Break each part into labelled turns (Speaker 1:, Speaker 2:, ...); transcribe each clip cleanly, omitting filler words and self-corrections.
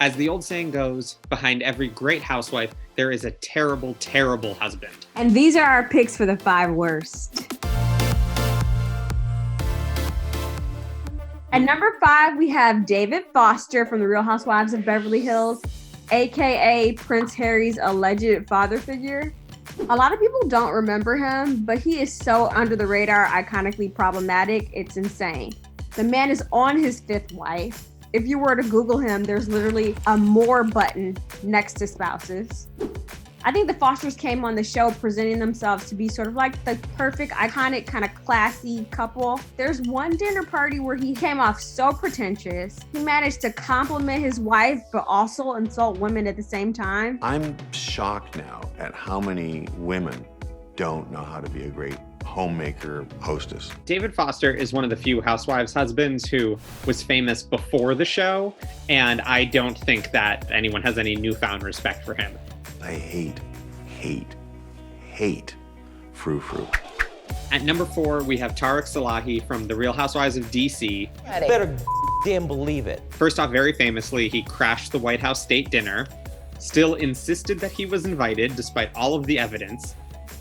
Speaker 1: As the old saying goes, behind every great housewife, there is a terrible, terrible husband.
Speaker 2: And these are our picks for the 5 worst. At number 5, we have David Foster from The Real Housewives of Beverly Hills, aka Prince Harry's alleged father figure. A lot of people don't remember him, but he is so under the radar, iconically problematic, it's insane. The man is on his 5th wife. If you were to Google him, there's literally a more button next to spouses. I think the Fosters came on the show presenting themselves to be sort of like the perfect, iconic, kind of classy couple. There's one dinner party where he came off so pretentious. He managed to compliment his wife, but also insult women at the same time.
Speaker 3: I'm shocked now at how many women don't know how to be a great homemaker hostess.
Speaker 1: David Foster is one of the few housewives husbands who was famous before the show, and I don't think that anyone has any newfound respect for him.
Speaker 3: I hate frou-frou.
Speaker 1: At number 4, we have Tareq Salahi from The Real Housewives of DC.
Speaker 4: Better damn believe it.
Speaker 1: First off, very famously, he crashed the White House state dinner, still insisted that he was invited despite all of the evidence,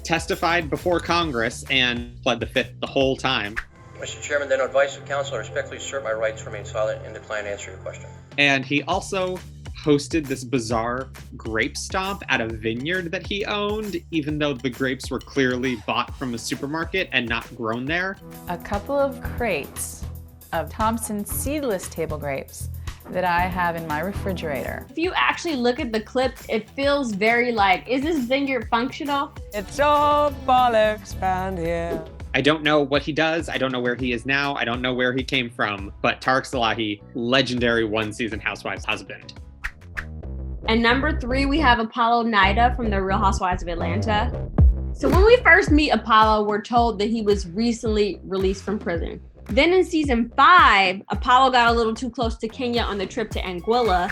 Speaker 1: testified before Congress, and pled the Fifth the whole time.
Speaker 5: Mr. Chairman, then advice of counsel, I respectfully assert my right to remain silent and decline to answer your question.
Speaker 1: And he also hosted this bizarre grape stomp at a vineyard that he owned, even though the grapes were clearly bought from a supermarket and not grown there.
Speaker 6: A couple of crates of Thompson seedless table grapes that I have in my refrigerator.
Speaker 2: If you actually look at the clip, it feels very like, is this vineyard functional?
Speaker 4: It's all bollocks found here.
Speaker 1: I don't know what he does. I don't know where he is now. I don't know where he came from. But Tareq Salahi, legendary one-season Housewives husband.
Speaker 2: And number 3, we have Apollo Nida from The Real Housewives of Atlanta. So when we first meet Apollo, we're told that he was recently released from prison. Then in season 5, Apollo got a little too close to Kenya on the trip to Anguilla.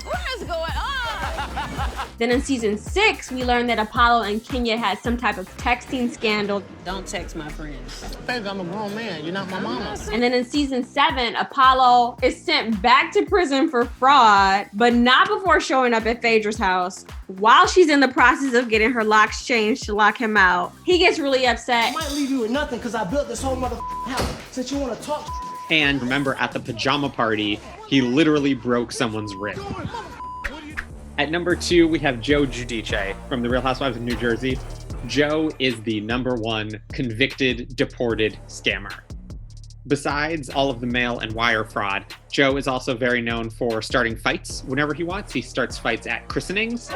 Speaker 6: What is going on?
Speaker 2: Then in season 6, we learned that Apollo and Kenya had some type of texting scandal.
Speaker 7: Don't text my friends. Baby, I'm a grown man. You're not my mama.
Speaker 2: And then in season 7, Apollo is sent back to prison for fraud, but not before showing up at Phaedra's house. While she's in the process of getting her locks changed to lock him out, he gets really upset.
Speaker 7: I might leave you with nothing because I built this whole house. Since you want to talk.
Speaker 1: And remember, at the pajama party, he literally broke someone's rib. At number 2, we have Joe Giudice from The Real Housewives of New Jersey. Joe is the number 1 convicted, deported scammer. Besides all of the mail and wire fraud, Joe is also very known for starting fights whenever he wants. He starts fights at christenings.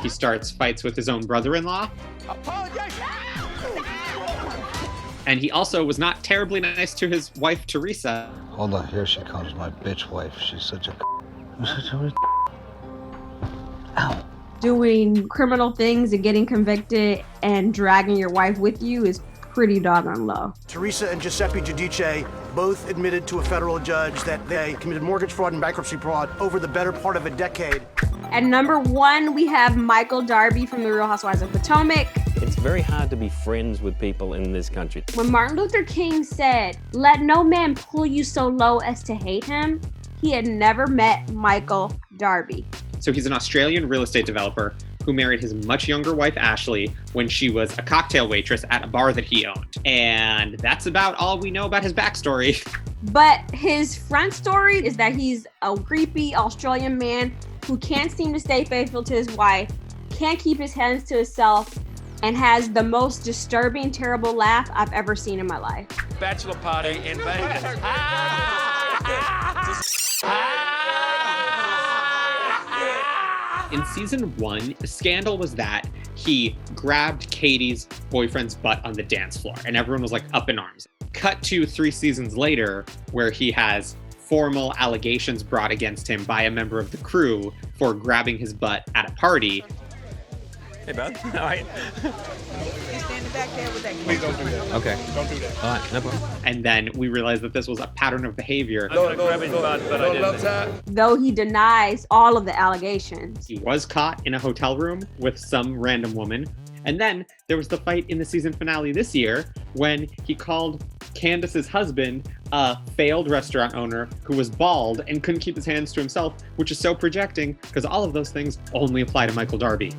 Speaker 1: He starts fights with his own brother-in-law. And he also was not terribly nice to his wife, Teresa.
Speaker 8: Hold on, here she comes, my bitch wife. She's such a Ow.
Speaker 2: Doing criminal things and getting convicted and dragging your wife with you is pretty doggone low.
Speaker 9: Teresa and Giuseppe Giudice both admitted to a federal judge that they committed mortgage fraud and bankruptcy fraud over the better part of a decade.
Speaker 2: At number 1, we have Michael Darby from The Real Housewives of Potomac.
Speaker 10: It's very hard to be friends with people in this country.
Speaker 2: When Martin Luther King said, "Let no man pull you so low as to hate him," he had never met Michael Darby.
Speaker 1: So he's an Australian real estate developer who married his much younger wife, Ashley, when she was a cocktail waitress at a bar that he owned. And that's about all we know about his backstory.
Speaker 2: But his front story is that he's a creepy Australian man who can't seem to stay faithful to his wife, can't keep his hands to himself, and has the most disturbing, terrible laugh I've ever seen in my life.
Speaker 10: Bachelor party in Vegas.
Speaker 1: In season 1, the scandal was that he grabbed Katie's boyfriend's butt on the dance floor, and everyone was like up in arms. Cut to 3 seasons later, where he has formal allegations brought against him by a member of the crew for grabbing his butt at a party.
Speaker 10: Hey, bud. All right.
Speaker 7: You're standing back there with that.
Speaker 10: Please don't do that. Okay. Don't do that. All right, no problem.
Speaker 1: And then we realized that this was a pattern of behavior.
Speaker 2: Though he denies all of the allegations.
Speaker 1: He was caught in a hotel room with some random woman, And then there was the fight in the season finale this year when he called Candace's husband a failed restaurant owner who was bald and couldn't keep his hands to himself, which is so projecting because all of those things only apply to Michael Darby.